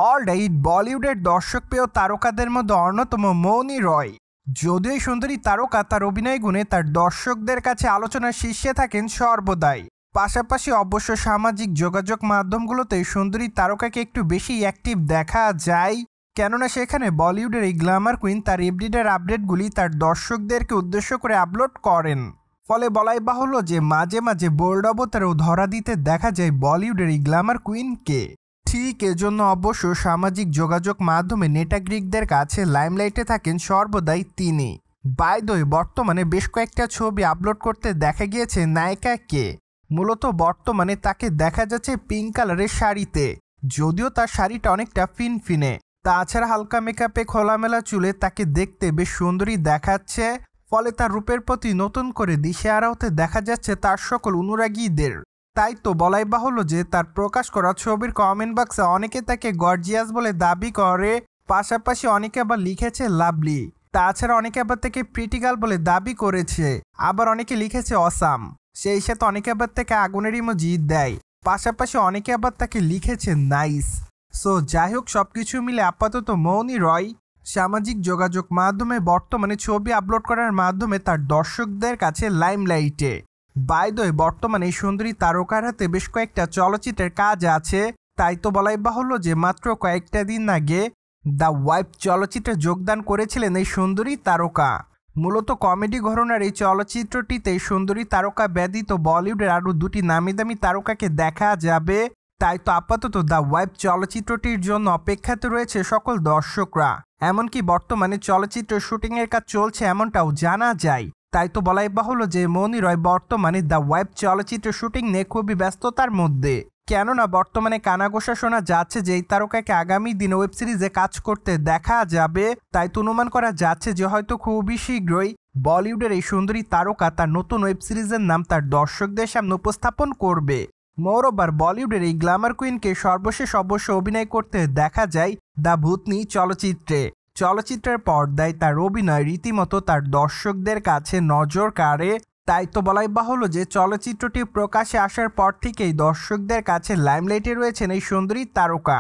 Alright, বলিউডের দর্শকপ্রিয় তারকাদের মধ্যে অন্যতম মৌনি রয়। যদিও এই সুন্দরী তারকা তার অভিনয় গুণে তার দর্শকদের কাছে আলোচনার শীর্ষে থাকেন সর্বদাই। পাশাপাশি অবশ্য সামাজিক যোগাযোগ মাধ্যমগুলোতে সুন্দরী তারকাকে একটু বেশি অ্যাক্টিভ দেখা যায়, কেননা সেখানে বলিউডের এই গ্ল্যামার কুইন তার এভরিডের আপডেটগুলি তার দর্শকদেরকে উদ্দেশ্য করে আপলোড করেন। ফলে বলাই বাহুল্য যে মাঝে মাঝে বোল্ড অবতারেও ধরা দিতে দেখা যায় বলিউডের এই গ্ল্যামার কুইনকে। ঠিক এজন্য অবশ্য সামাজিক যোগাযোগ মাধ্যমে নেটাগ্রিকদের কাছে লাইমলাইটে থাকেন সর্বদাই তিনি। বাই দ্য ওয়ে, বর্তমানে বেশ কয়েকটা ছবি আপলোড করতে দেখা গিয়েছে নায়িকাকে। মূলত বর্তমানে তাকে দেখা যাচ্ছে পিঙ্ক কালারের শাড়িতে, যদিও তার শাড়িটা অনেকটা ফিনফিনে। তাছাড়া হালকা মেকআপে খোলামেলা চুলে তাকে দেখতে বেশ সুন্দরী দেখাচ্ছে। ফলে তার রূপের প্রতি নতুন করে দিশেহারা হতে দেখা যাচ্ছে তার সকল অনুরাগীদের। তাই তো বলাই বাহুল্য যে তার প্রকাশ করা ছবির কমেন্ট বক্সে অনেকে তাকে গর্জিয়াস বলে দাবি করে, পাশাপাশি অনেকে আবার লিখেছে লাভলি। তাছাড়া অনেকে আবার তাকে প্রিটিগাল বলে দাবি করেছে, আবার অনেকে লিখেছে অসাম। সেই সাথে অনেকে আবার তাকে আগুনের ইমোজি দেয়, পাশাপাশি অনেকে আবার তাকে লিখেছে নাইস। সো যাই হোক, সবকিছু মিলে আপাতত মৌনি রয় সামাজিক যোগাযোগ মাধ্যমে বর্তমানে ছবি আপলোড করার মাধ্যমে তার দর্শকদের কাছে লাইমলাইটে। বাই দ্য ওয়ে, বর্তমানে এই সুন্দরী তারকার হাতে বেশ কয়েকটা চলচ্চিত্রের কাজ আছে। তাই তো বলাই বাহুল্য যে মাত্র কয়েকটা দিন আগে দ্য ওয়াইফ চলচ্চিত্রে যোগদান করেছিলেন এই সুন্দরী তারকা। মূলত কমেডি ঘরানার এই চলচ্চিত্রটিতে সুন্দরী তারকা ব্যতীত বলিউডের আরও দুটি নামি দামি তারকাকে দেখা যাবে। তাই তো আপাতত দ্য ওয়াইফ চলচ্চিত্রটির জন্য অপেক্ষাতে রয়েছে সকল দর্শকরা। এমনকি বর্তমানে চলচ্চিত্রের শুটিংয়ের কাজ চলছে এমনটাও জানা যায়। তাই তো বলাই বাহুল্য যে মৌনি রয় বর্তমানে দ্য ওয়াইফ চলচ্চিত্রের শুটিং নিয়ে খুবই ব্যস্ততার মধ্যে। কেননা বর্তমানে কানাঘোষা শোনা যাচ্ছে যে এই তারকাকে আগামী দিনে ওয়েব সিরিজে কাজ করতে দেখা যাবে। তাই তো অনুমান করা যাচ্ছে যে হয়তো খুবই শীঘ্রই বলিউডের এই সুন্দরী তারকা তার নতুন ওয়েব সিরিজের নাম তার দর্শকদের সামনে উপস্থাপন করবে। মোরওভার, বলিউডের এই গ্ল্যামার কুইনকে সর্বশেষ অবশ্য অভিনয় করতে দেখা যায় দ্য ভূতনি চলচ্চিত্রে। চলচ্চিত্রের পর্দায় তার অভিনয় রীতিমতো তার দর্শকদের কাছে নজর কাড়ে। তাই তো বলাই বাহুল্য যে চলচ্চিত্রটি প্রকাশে আসার পর থেকেই দর্শকদের কাছে লাইমলাইটে রয়েছেন এই সুন্দরী তারকা।